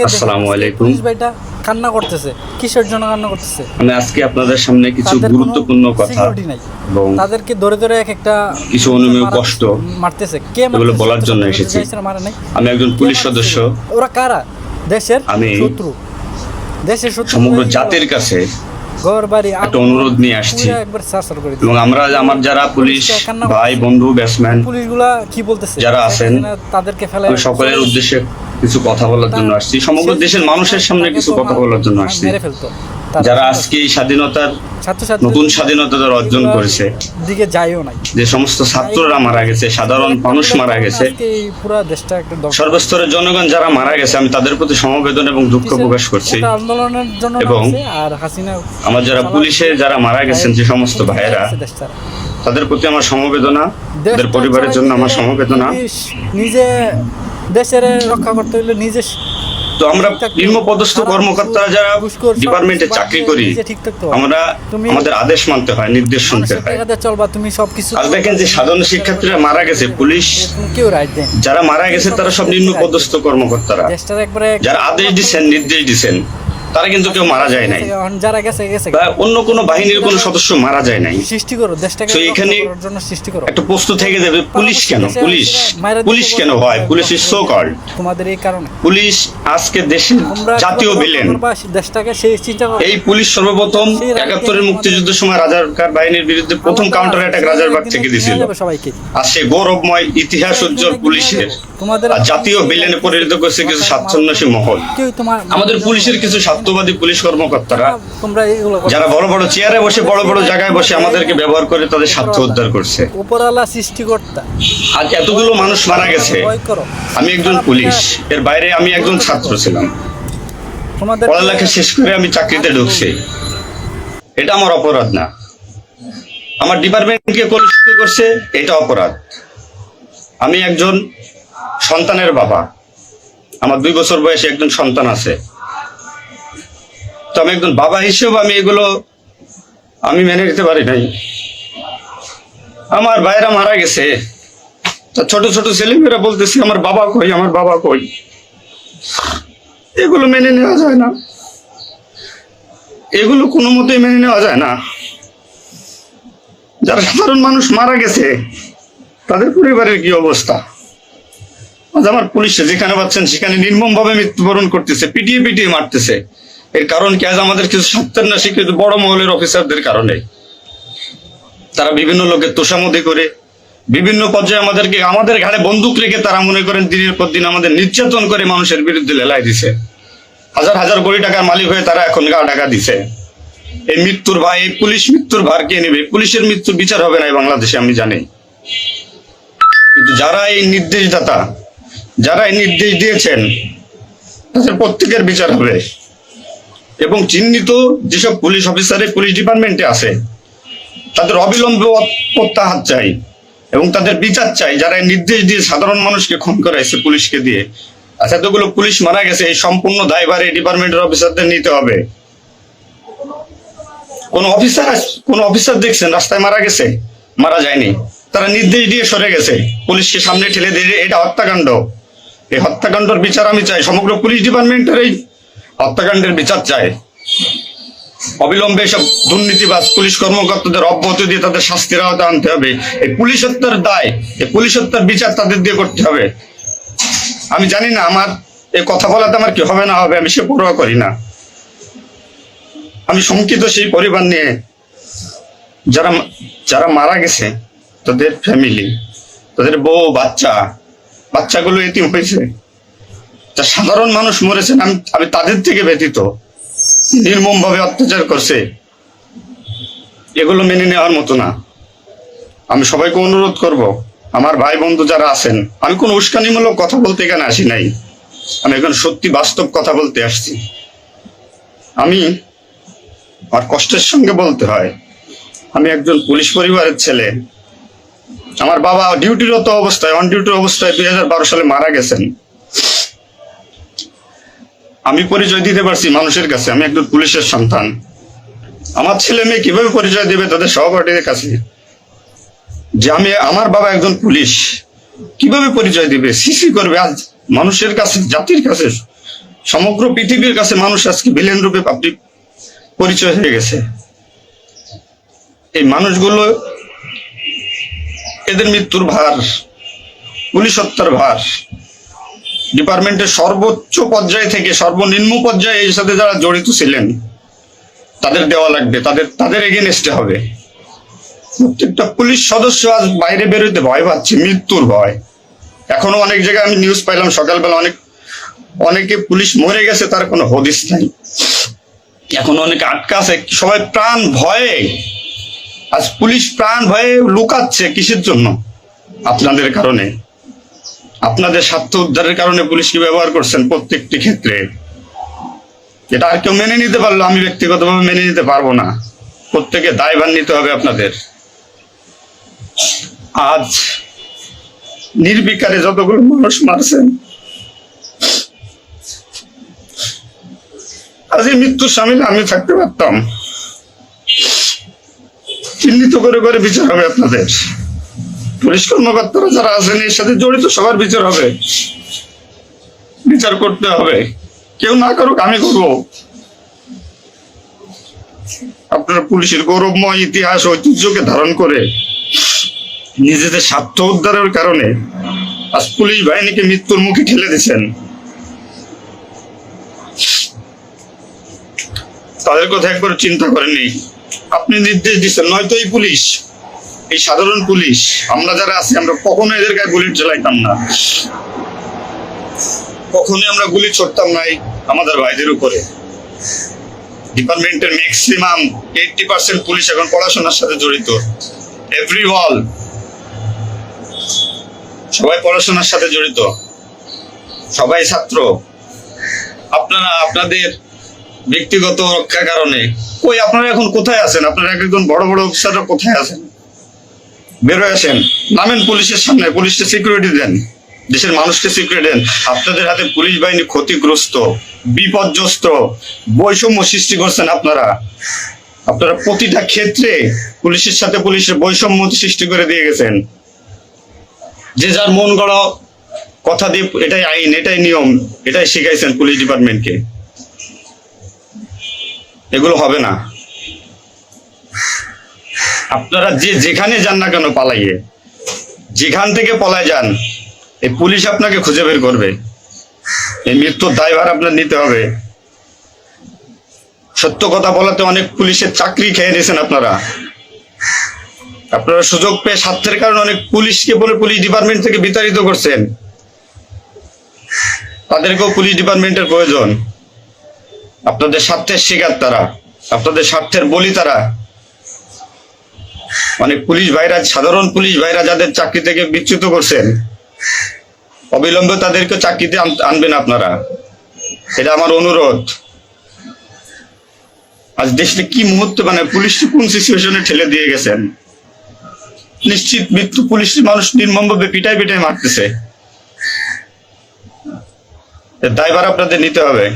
আসসালামু আলাইকুম। পুলিশ ভাইটা কান্না করতেছে, কিসের জন্য কান্না করতেছে? আমি আজকে আপনাদের সামনে কিছু তাদের কোনো গুরুত্বপূর্ণ কথা সিকিউরিটি নাই, এবং তাদেরকে ধরে ধরে এক একটা কিছু অনুমেয় কষ্ট মারতেছে। কে এগুলো মারতেছে? বলার জন্য এসেছি। মারে নাই। আমি একজন কে পুলিশ মারতেছে? সদস্য। ওরা কারা? দেশের আমি শত্রু, দেশের শত্রু। সমগ্র জাতির কাছে ঘর বাড়ি একটা অনুরোধ নিয়ে আসছি একবার সার্চার করে দিচ্ছে। এবং আমার যারা পুলিশ ভাই বন্ধু ব্যাটসম্যান পুলিশগুলা কি বলতেছে যারা আছেন, তাদেরকে ফেলে আমি সকলের উদ্দেশ্যে কিছু কথা বলার জন্য আসছি। সমগ্র দেশের মানুষের সামনে কিছু কথা বলার জন্য আসছি। মেরে ফেলতো যারা আজকে এই স্বাধীনতার নতুন স্বাধীনতা যারা অর্জন করেছে, দিকে যাইও নাই, যে সমস্ত ছাত্ররা মারা গেছে, সাধারণ মানুষ মারা গেছে, পুরো দেশটা একটা সর্বস্তরের জনগণ যারা মারা গেছে, আমি তাদের প্রতি সমবেদনা এবং দুঃখ প্রকাশ করছি। আন্দোলনের জন্য এবং আর হাসিনা আমার যারা পুলিশে যারা মারা গেছেন যে সমস্ত ভাইয়েরা, তাদের প্রতি আমার সমবেদনা, তাদের পরিবারের জন্য আমার সমবেদনা। নিজে দেশের রক্ষা করতে হলে নিজে তো আমরা নিম্নপদস্থ কর্মকর্তারা যারা ডিপার্টমেন্টে চাকরি করি, আমরা আমাদের আদেশ মানতে হয়, নির্দেশ শুনতে হয়। চলবা তুমি সবকিছু। আজ দেখেন যে সাধারণ শিক্ষার্থীরা মারা গেছে, পুলিশ যারা মারা গেছে তারা সব নিম্নপদস্থ কর্মকর্তারা, যারা আদেশ দিচ্ছেন, নির্দেশ দিচ্ছেন, তারা কিন্তু কেউ মারা যায় নাই, যারা গেছে গেছে, বা অন্য কোনো বাহিনীর কোনো সদস্য মারা যায় নাই। সৃষ্টি করো দেশটাকে, এখানে জন্য সৃষ্টি করো। একটা প্রশ্ন থেকে যাবে, পুলিশ কেন, পুলিশ কেন হয়, পুলিশ ইজ সো কল্ড। তোমাদের এই কারণে পুলিশ আজকে দেশের জাতীয় ভিলেন। দেশটাকে সেই চিন্তা করো। এই পুলিশ সর্বপ্রথম ৭১-এর মুক্তিযুদ্ধের সময় রাজাকার বাহিনীর বিরুদ্ধে প্রথম কাউন্টার অ্যাটাক রাজারবাগ থেকে দিয়েছিল। আর সে গৌরবময় ইতিহাস উজ্জ্বল পুলিশের আর জাতীয় ভিলেনে পরিণত করছে কিছু স্বাচ্ছন্দ্যসী মহল। আমাদের পুলিশের কিছু স্বার্থবাদী পুলিশ কর্মকর্তারা যারা বড় বড় চেয়ারে বসে, বড় বড় জায়গায় বসে আমাদেরকে ব্যবহার করে তাদের স্বার্থ উদ্ধার করছে। উপরওয়ালা সৃষ্টিকর্তা, আজ এতগুলো মানুষ মারা গেছে। আমি একজন পুলিশ, এর বাইরে আমি একজন ছাত্র ছিলাম। পড়ালেখা শেষ করে আমি চাকরিতে ঢুকছি, এটা আমার অপরাধ না। আমার ডিপার্টমেন্টকে কলুষিত করছে, এটা অপরাধ। আমি একজন সন্তানের বাবা, আমার 2 বছর বয়সে একজন সন্তান আছে। তো আমি একজন বাবা হিসেবে আমি এগুলো আমি মেনে নিতে পারি নাই। আমার ভাইরা মারা গেছে, তা ছোট ছোট ছেলেমেয়েরা বলতেছে আমার বাবা কই, আমার বাবা কই। এগুলো মেনে নেওয়া যায় না, এগুলো কোনো মতেই মেনে নেওয়া যায় না। যারা সাধারণ মানুষ মারা গেছে তাদের পরিবারের কি অবস্থা? আজ আমার পুলিশে যেখানে পাচ্ছেন সেখানে নির্মম ভাবে মৃত্যুবরণ করতেছে, পিটিয়ে পিটিয়ে মারতেছে। এর কারণ কি? আজ আমাদের কিছু সত্তর না শিক্ষিত বড় মহলের অফিসারদের কারণে। তারা বিভিন্ন লোকের তোষামোদি করে বিভিন্ন পর্যায়ে আমাদের ঘাড়ে বন্দুক রেখে তারা মনে করেন দিনের পর দিন আমাদের নির্যাতন করে মানুষের বিরুদ্ধে লেলাই দিছে। হাজার হাজার কোটি টাকার মালিক হয়ে তারা এখন গা ঢাকা দিছে। এই মৃত্যুর ভাই, এই পুলিশ মৃত্যুর ভার কে নেবে? পুলিশের মৃত্যুর বিচার হবে না এই বাংলাদেশে, আমি জানি। কিন্তু যারা এই নির্দেশদাতা, যারা এই নির্দেশ দিয়েছেন, তাদের প্রত্যেকের বিচার হবে। এবং চিহ্নিত যেসব পুলিশ অফিসার পুলিশ ডিপার্টমেন্টে আছে তাদের অবিলম্বে প্রত্যাহার চাই এবং তাদের বিচার চাই, যারা নির্দেশ দিয়ে সাধারণ মানুষকে খুন করাইছে পুলিশকে দিয়ে। আচ্ছা, এতগুলো পুলিশ মারা গেছে, এই সম্পূর্ণ দায়ভার এই ডিপার্টমেন্টের অফিসারদের নিতে হবে। কোন অফিসার দেখছেন রাস্তায় মারা গেছে? মারা যায়নি, তারা নির্দেশ দিয়ে সরে গেছে, পুলিশকে সামনে ঠেলে দিয়ে। এটা হত্যাকাণ্ড। এই হত্যাকাণ্ডের বিচার আমি চাই। সমগ্র পুলিশ ডিপার্টমেন্টের এই হত্যাকাণ্ডের বিচার চাই। অবিলম্বে সব দুর্নীতিবাজ পুলিশ কর্মকর্তাদের অব্যাহতি দিয়ে তাদের শাস্তির আওতায় আনতে হবে। এই পুলিশ হত্যার দায়, এই পুলিশ হত্যার বিচার তাদের দিয়ে করতে হবে। আমি জানি না আমার এই কথা বলাতে আমার কি হবে না হবে, আমি সে পরোয়া করি না। আমি শঙ্কিত সেই পরিবার নিয়ে, যারা মারা গেছে, তাদের ফ্যামিলি, তাদের বউ বাচ্চাগুলো এতিম হয়েছে। তা সাধারণ মানুষ মরেছেন, আমি তাদের থেকে ব্যতীত। নির্মম ভাবে অত্যাচার করছে, এগুলো মেনে নেওয়ার মতো না। আমি সবাইকে অনুরোধ করব, আমার ভাই বন্ধু যারা আছেন, আমি কোন উস্কানিমূলক কথা বলতে এখানে আসি নাই, আমি এখন সত্যি বাস্তব কথা বলতে আসছি। আমি আর কষ্টের সঙ্গে বলতে হয়, আমি একজন পুলিশ পরিবারের ছেলে। আমার বাবা ডিউটিরত অবস্থায়, অন ডিউটির অবস্থায় 2012 সালে মারা গেছেন। আমি পরিচয় দিতে পারছি মানুষের কাছে, আমি একজন পুলিশের সন্তান। আমার ছেলে মেয়ে কিভাবে পরিচয় দিবে তাদের সহপাঠীদের কাছে যে আমার বাবা একজন পুলিশ? কিভাবে পরিচয় দিবে? সিসি করবে? আজ মানুষের কাছে, জাতির কাছে সমগ্র পৃথিবীর কাছে মানুষ আজকে ভিলেন রূপে পাবলিক পরিচয় হয়ে গেছে। এই মানুষগুলো, এদের মৃত্যুর ভার, পুলিশ হত্যার ভার ডিপার্টমেন্টের সর্বোচ্চ পর্যায়ে থেকে সর্বনিম্ন পর্যায়ে এর সাথে যারা জড়িত ছিলেন তাদের দেওয়া লাগবে, তাদের এগেনস্টে হবে। প্রত্যেকটা পুলিশ সদস্য আজ বাইরে বেরোতে ভয় পাচ্ছে, মৃত্যুর ভয়। এখনো অনেক জায়গায় আমি নিউজ পাইলাম সকালবেলা, অনেকে পুলিশ মরে গেছে, তার কোনো হদিস নাই। এখন অনেকে আটকা আছে, সবাই প্রাণ ভয়ে, আজ পুলিশ প্রাণ ভয়ে লুকাচ্ছে। কিসের জন্য? আপনাদের কারণে, আপনাদের স্বার্থ উদ্ধারের কারণে পুলিশকে ব্যবহার করছেন প্রত্যেকটি ক্ষেত্রে। এটা আর কেউ মেনে নিতে পারলো, আমি ব্যক্তিগতভাবে মেনে নিতে পারবো না। প্রত্যেকে দায়ভার নিতে হবে আপনাদের। আজ নির্বিকারে যতগুলো মানুষ মারছেন, আজ এই মৃত্যুর সামিলে আমি থাকতে পারতাম। চিহ্নিত করে করে বিচার হবে আপনাদের। পুলিশ কর্মকর্তারা যারা আছেন এর সাথে জড়িত সবার বিচার হবে, বিচার করতে হবে। কেউ না করুক, আমি করবো। আপনারা পুলিশের গৌরবময় ইতিহাস ঐতিহ্যকে ধারণ করে নিজেদের স্বার্থ উদ্ধারের কারণে আজ পুলিশ বাহিনীকে মৃত্যুর মুখে ঠেলে দিচ্ছেন। তাদের কথা একবার চিন্তা করেননি। আপনি নির্দেশ দিচ্ছেন, নয়তো এই পুলিশ, এই সাধারণ পুলিশ, আমরা যারা আছি, আমরা কখনো এদের গায়ে গুলি চালাইতাম না, কখনোই আমরা গুলি ছড়তাম না আমাদের ভাইদের উপরে। ডিপার্টমেন্টের ম্যাক্সিমাম 80% পুলিশ এখন পড়াশোনার সাথে জড়িত। এভরি ওয়াল, সবাই পড়াশোনার সাথে জড়িত, সবাই ছাত্র। আপনারা আপনাদের ব্যক্তিগত রক্ষার কারণে কই, আপনারা এখন কোথায় আছেন? আপনারা একজন বড় বড় অফিসাররা কোথায় আছেন? বেরোয় আসেন, নামেন পুলিশের সামনে, পুলিশকে সিকিউরিটি দেন, দেশের মানুষকে সিকিউরিটি দেন। আপনাদের হাতে পুলিশ বাহিনী ক্ষতিগ্রস্ত, বিপর্যস্ত, বৈষম্য সৃষ্টি করছেন আপনারা। আপনারা প্রতিটা ক্ষেত্রে পুলিশের সাথে পুলিশের বৈষম্য সৃষ্টি করে দিয়ে গেছেন। যে যার মন গড়া কথা দিয়ে, এটাই আইন, এটাই নিয়ম, এটাই শিখাইছেন পুলিশ ডিপার্টমেন্টকে। এগুলো হবে না। আপনারা যেখানে যান না কেন, পালাইয়ে, যেখান থেকে পলায় যান, এই পুলিশ আপনাকে খুঁজে বের করবে। এই মৃত্যুর দায়ভার আপনার নিতে হবে। সত্য কথা বলাতে অনেক পুলিশের চাকরি খেয়ে নিয়েছেন আপনারা। আপনারা সুযোগ পেয়ে স্বার্থের কারণে অনেক পুলিশকে বলে পুলিশ ডিপার্টমেন্ট থেকে বিতাড়িত করছেন। তাদেরকেও পুলিশ ডিপার্টমেন্টের প্রয়োজন। আপনাদের স্বার্থের শিকার তারা, আপনাদের স্বার্থের বলি তারা। অনেক পুলিশ ভাইরা, সাধারণ পুলিশ ভাইরা যাদের চাকরি থেকে বিচ্যুত করছেন, অবিলম্বে তাদেরকে চাকরিতে আনবেন আপনারা। এটা আমার অনুরোধ। আজ দেশে কি মুহূর্তে, মানে পুলিশকে কোন সিচুয়েশনে ঠেলে দিয়ে গেছেন। নিশ্চিত মৃত্যু, পুলিশ মানুষ নির্মমভাবে পিটাই পিটাই মারতেছে। দায়ভার আপনাদের নিতে হবে।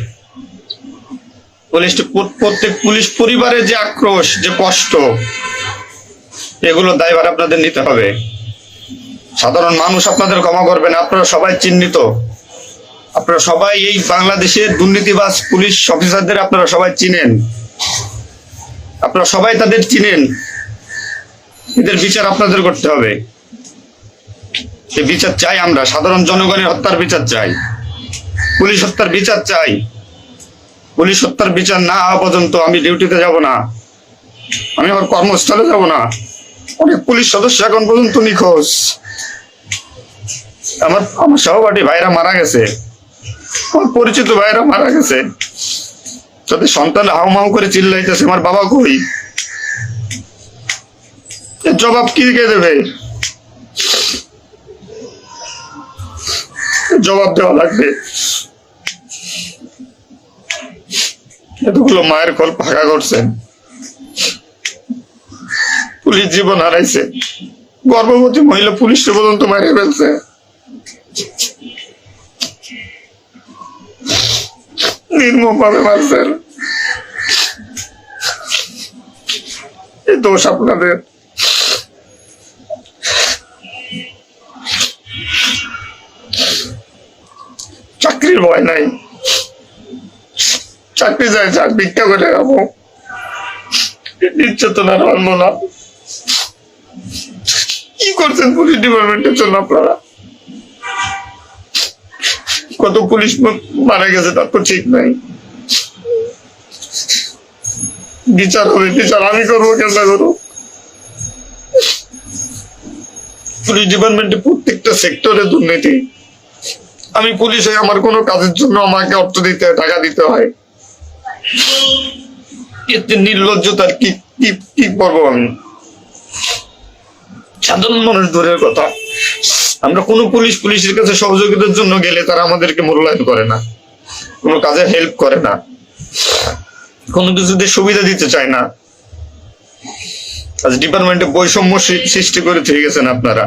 প্রত্যেক পুলিশ পরিবারের যে আক্রোশ, যে কষ্ট, এগুলো দায়ভার আপনাদের নিতে হবে। সাধারণ মানুষ আপনাদের ক্ষমা করবেন। আপনারা সবাই চিহ্নিত, আপনারা সবাই এই বাংলাদেশের দুর্নীতিবাজ পুলিশ অফিসারদের আপনারা সবাই চিনেন, আপনারা সবাই তাদের চিনেন। এদের বিচার আপনাদের করতে হবে। এই বিচার চাই আমরা, সাধারণ জনগণের হত্যার বিচার চাই, পুলিশ হত্যার বিচার চাই। পুলিশ হত্যার বিচার না হওয়া পর্যন্ত আমি ডিউটিতে যাব না, আমি আমার কর্মস্থলে যাব না। অনেক পুলিশ সদস্য এখন পর্যন্ত নিখোঁজ। আমার সহপাঠী ভাইরা মারা গেছে, আমার পরিচিত ভাইরা মারা গেছে। তাদের সন্তান হাউমাউ করে চিল্লাইতেছে, আমার বাবা কই? এর জবাব কি কে দেবে? জবাব দেওয়া লাগবে। এতগুলো মায়ের কোল ফাঁকা করছেন, পুলিশ জীবন হারাইছে, গর্ভবতী মহিলা পুলিশকে পর্যন্ত মারিয়ে ফেলছে। নির্মম ভাবে মারছেন। এই দোষ আপনাদের। চাকরির ভয় নাই, চাকরি যায় যাক, ভিক্ষা করে খাবো, নির্যাতন আর মানবো না। কি করছেন পুলিশ ডিপার্টমেন্টের জন্য আপনারা? কত পুলিশ মারা গেছে তার তো ঠিক নাই। বিচার হবে, বিচার আমি করবো, কেন করবো? পুলিশ ডিপার্টমেন্টে প্রত্যেকটা সেক্টরে দুর্নীতি। আমি পুলিশ হয়ে আমার কোনো কাজের জন্য আমাকে অর্থ দিতে হয়, টাকা দিতে হয়। এতে নির্লজ্জতার কি কি কি করবো আমি? সাধারণ মানুষ দূরের কথা, আমরা কোনো পুলিশের কাছে সহযোগিতার জন্য গেলে তারা আমাদেরকে মূল্যায়ন করে না, কোনো কাজে হেল্প করে না, কোনো কিছুতে সুবিধা দিতে চায় না। আজ ডিপার্টমেন্টে বৈষম্য সৃষ্টি করে থেকে গেছেন আপনারা।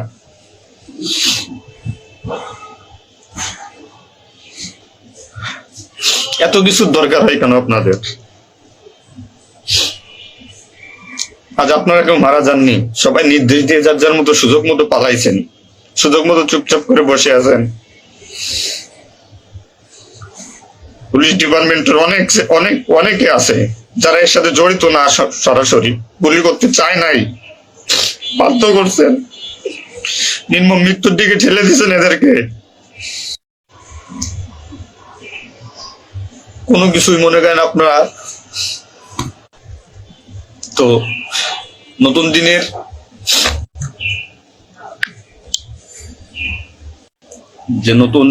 এত কিছুর দরকার হয় কেন আপনাদের? আজ আপনারা কেউ মারা যাননি, সবাই নির্দেশ দিয়ে যার যার মতো সুযোগ মতো পালাইছেন, সুযোগ মতো চুপচাপ করে বসে আছেন। পুলিশ ডিপার্টমেন্টের অনেকে আছে যারা এর সাথে জড়িত না, সরাসরি গুলি করতে চায় নাই, বাধ্য করছেন, নির্মম মৃত্যুর দিকে ঠেলে দিয়েছেন এদেরকে। কোনো কিছুই মনে করেন আপনারা। তো নতুন দিনের যে নতুন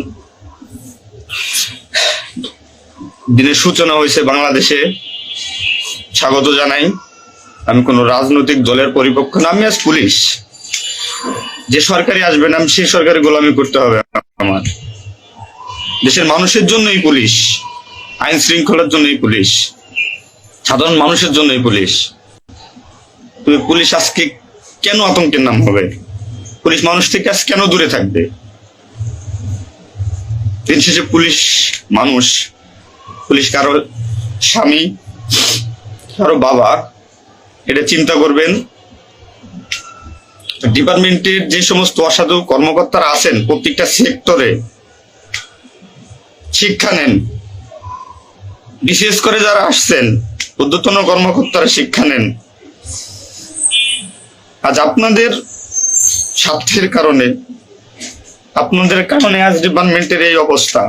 দিনের সূচনা হয়েছে বাংলাদেশে, স্বাগত জানাই। আমি কোন রাজনৈতিক দলের পরিপক্ষ না, আমি আজ পুলিশ। যে সরকারি আসবেন আমি সেই সরকারি গোলামি করতে হবে আমার। দেশের মানুষের জন্যই পুলিশ, আইন শৃঙ্খলার জন্যই পুলিশ, সাধারণ মানুষের জন্যই পুলিশ। তবে পুলিশ আজকে কেন আতঙ্কের নাম হবে? পুলিশ মানুষ থেকে আজ কেন দূরে থাকবে? দিন শেষে পুলিশ মানুষ, পুলিশ কারো স্বামী, কারো বাবা, এটা চিন্তা করবেন। ডিপার্টমেন্টের যে সমস্ত অসাধু কর্মকর্তারা আছেন প্রত্যেকটা সেক্টরে শিক্ষা নেন। বিশেষ করে যারা আসছেন ঊর্ধ্বতন কর্মকর্তারা শিক্ষা নেন। আজ আপনাদের স্বার্থের কারণে, আপনাদের কারণে আজ ডিপার্টমেন্টের এই অবস্থা।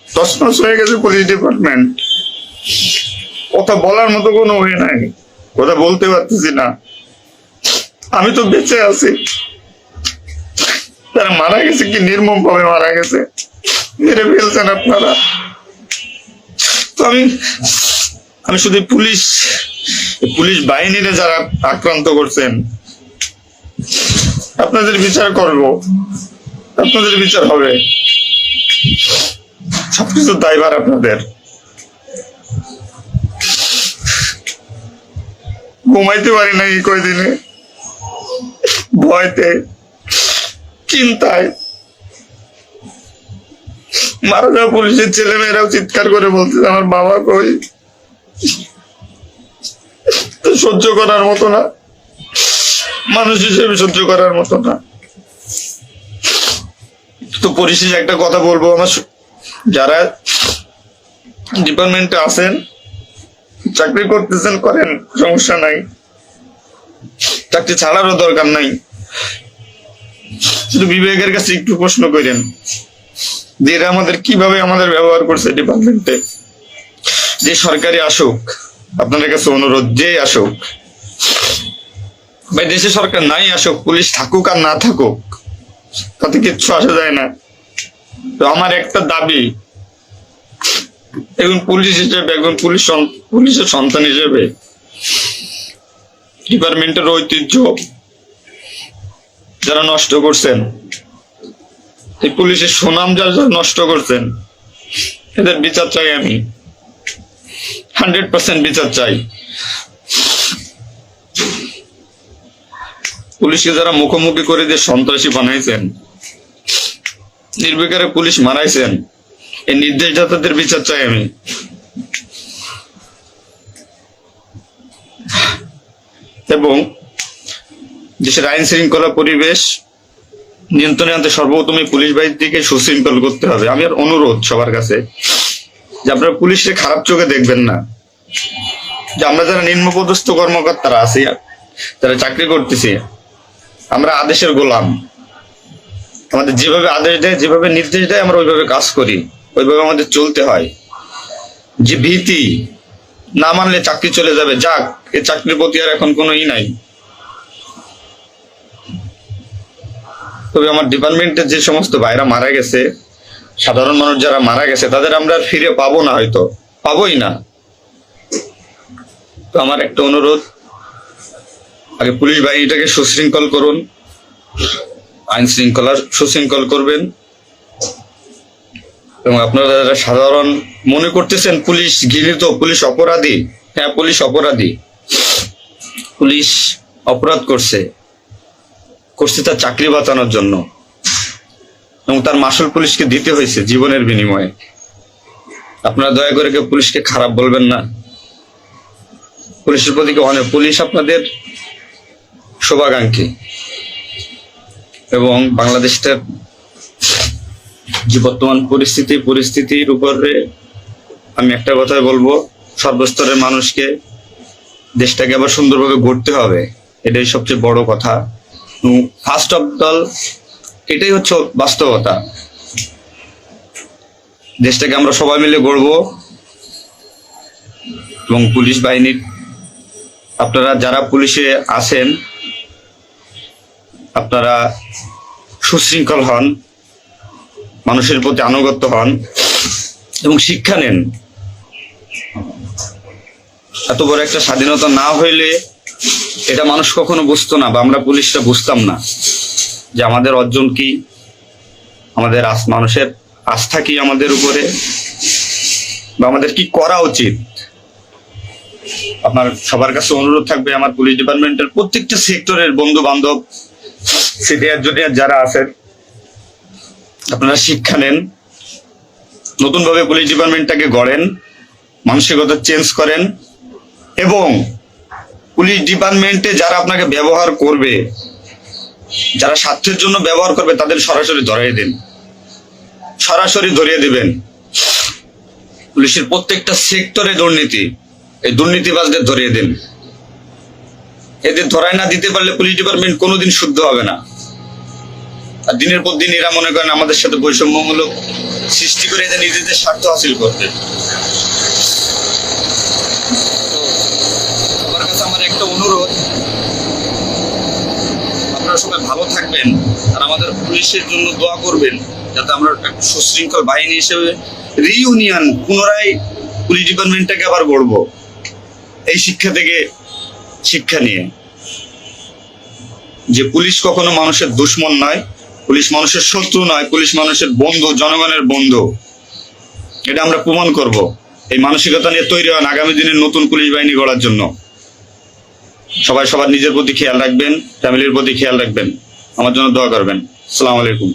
তছনছ হয়ে গেছে পুলিশ ডিপার্টমেন্ট। কথা বলার মতো কোনো ওয়ে নাই, কথা বলতে পারতেছি না। আমি তো বেঁচে আছি, তারা মারা গেছে, কি নির্মম ভাবে মারা গেছে, মেরে ফেলছেন আপনারা। তো আমি শুধু পুলিশ বাহিনীরে যারা আক্রান্ত করছেন আপনাদের বিচার করব, আপনাদের বিচার হবে। সবকিছু দায়ভার আপনাদের। ঘুমাইতে পারি না এই কয়দিনে, ভয়তে, চিন্তায়। মারা যাওয়া পুলিশের ছেলেমেয়েরাও চিৎকার করে বলতেছে আমার বাবা কই। সহ্য করার মতো না, মানুষ হিসেবে সহ্য করার মতো না। তো পরিশেষে একটা কথা বলবো, আমার যারা ডিপার্টমেন্টে আছেন, চাকরি করতেছেন করেন, সমস্যা নাই, চাকরি ছাড়ারও দরকার নাই। শুধু বিবেকের কাছে একটু প্রশ্ন করেন যে এরা আমাদের কিভাবে আমাদের ব্যবহার করছে ডিপার্টমেন্টে। যে সরকারি আসুক, আপনাদের কাছে অনুরোধ, যে আসুক ভাই, দেশে সরকার নাই আসুক, পুলিশ থাকুক আর না থাকুক, তাতে কিচ্ছু আসা যায় না। তো আমার একটা দাবি, একজন পুলিশ হিসেবে, একজন পুলিশের সন্তান হিসেবে ডিপার্টমেন্টের ঐতিহ্য যারা নষ্ট করছেন, এই পুলিশের সুনাম যারা নষ্ট করছেন, এদের বিচার চাই আমি, 100% বিচার চাই। পুলিশকে যারা মুখোমুখি করে যে সন্ত্রাসী বানাইছেন, নির্বিকারে পুলিশ মারাইছেন, এই নির্দেশদাতাদের বিচার চাই আমি। এবং দেশের আইন শৃঙ্খলা পরিবেশ নিয়ন্ত্রণে আনতে সর্বপ্রথমে পুলিশ বাহিনীকে সুশৃঙ্খল করতে হবে। আমি আর অনুরোধ সবার কাছে, যে আপনারা পুলিশকে খারাপ চোখে দেখবেন না, যে আমরা যারা নিম্নপদস্থ কর্মকর্তারা আছি, যারা চাকরি করতেছি, আমরা আদেশের গোলাম। আমাদের যেভাবে আদেশ দেয়, যেভাবে নির্দেশ দেয়, আমরা ওইভাবে কাজ করি, ওইভাবে আমাদের চলতে হয়। যে ভীতি, না মানলে চাকরি চলে যাবে, যাক, এই চাকরির প্রতি আর এখন কোনো নাই। তবে আমার ডিপার্টমেন্টে যে সমস্ত ভাইরা মারা গেছে, সাধারণ মানুষ যারা মারা গেছে, তাদের আমরা আর ফিরে পাবো না, হয়তো পাবোই না। তো আমার একটা অনুরোধ, আগে পুলিশ বাহিনীটাকে সুশৃঙ্খল করুন, আইন শৃঙ্খলা সুশৃঙ্খল করবেন। এবং আপনারা যারা সাধারণ মনে করতেছেন পুলিশ ঘৃণিত, পুলিশ অপরাধী, হ্যাঁ পুলিশ অপরাধী, পুলিশ অপরাধ করছে তার চাকরি বাঁচানোর জন্য, এবং তার মাসুল পুলিশকে দিতে হয়েছে জীবনের বিনিময়ে। আপনারা দয়া করে কেউ পুলিশকে খারাপ বলবেন না। পুলিশের প্রতি অনেক, পুলিশ আপনাদের শুভাকাঙ্ক্ষী। এবং বাংলাদেশটার যে বর্তমান পরিস্থিতির উপরে আমি একটা কথাই বলবো, সর্বস্তরের মানুষকে দেশটাকে আবার সুন্দরভাবে গড়তে হবে, এটাই সবচেয়ে বড় কথা। ফার্স্ট অফ অল এটাই হচ্ছে বাস্তবতা। দেশটাকে আমরা সবাই মিলে গড়বো। এবং পুলিশ বাহিনীর আপনারা যারা পুলিশে আছেন, আপনারা সুশৃঙ্খল হন, মানুষের প্রতি আনুগত্য হন এবং শিক্ষা নেন। এত বড় একটা স্বাধীনতা না হইলে এটা মানুষ কখনো বুঝতো না, বা আমরা পুলিশরা বুঝতাম না যে আমাদের অর্জন কি, আমাদের মানুষের আস্থা কি আমাদের উপরে, বা আমাদের কি করা উচিত। আপনার সবার কাছে অনুরোধ থাকবে, আমার পুলিশ ডিপার্টমেন্টের প্রত্যেকটা সেক্টরের বন্ধু বান্ধব, সিনিয়র জুনিয়র যারা আছেন, আপনারা শিক্ষা নেন, নতুন ভাবে পুলিশ ডিপার্টমেন্টটাকে গড়েন, মানসিকতা চেঞ্জ করেন। এবং পুলিশ ডিপার্টমেন্টে যারা আপনাকে ব্যবহার করবে, যারা স্বার্থের জন্য ব্যবহার করবে, তাদের সরাসরি ধরিয়ে দিন, সরাসরি ধরিয়ে দিবেন। পুলিশের প্রত্যেকটা সেক্টরে দুর্নীতি, এই দুর্নীতিবাজদের ধরিয়ে দিন। এদের ধরায় না দিতে পারলে পুলিশ ডিপার্টমেন্ট কোনোদিন শুদ্ধ হবে না। আর দিনের পর দিন এরা মনে করেন আমাদের সাথে বৈষম্যমূলক সৃষ্টি করে এদের নিজেদের স্বার্থ হাসিল করবে। সবার কাছে আমার একটা অনুরোধ, আপনারা সবাই ভালো থাকবেন আর আমাদের পুলিশের জন্য দোয়া করবেন, যাতে আমরা একটা সুশৃঙ্খল বাহিনী হিসেবে রিইউনিয়ন, পুনরায় পুলিশ ডিপার্টমেন্টটাকে আবার গড়বো, এই শিক্ষা থেকে শিক্ষা নিয়ে, যে পুলিশ কখনো মানুষের দুশ্মন নয়, পুলিশ মানুষের শত্রু নয়, পুলিশ মানুষের বন্ধু, জনগণের বন্ধু। এটা আমরা প্রমাণ করব। এই মানসিকতা নিয়ে তৈরি হন আগামী দিনের নতুন পুলিশ বাহিনী গড়ার জন্য। সবাই সবার নিজের প্রতি খেয়াল রাখবেন, ফ্যামিলির প্রতি খেয়াল রাখবেন, আমার জন্য দোয়া করবেন। আসসালামু আলাইকুম।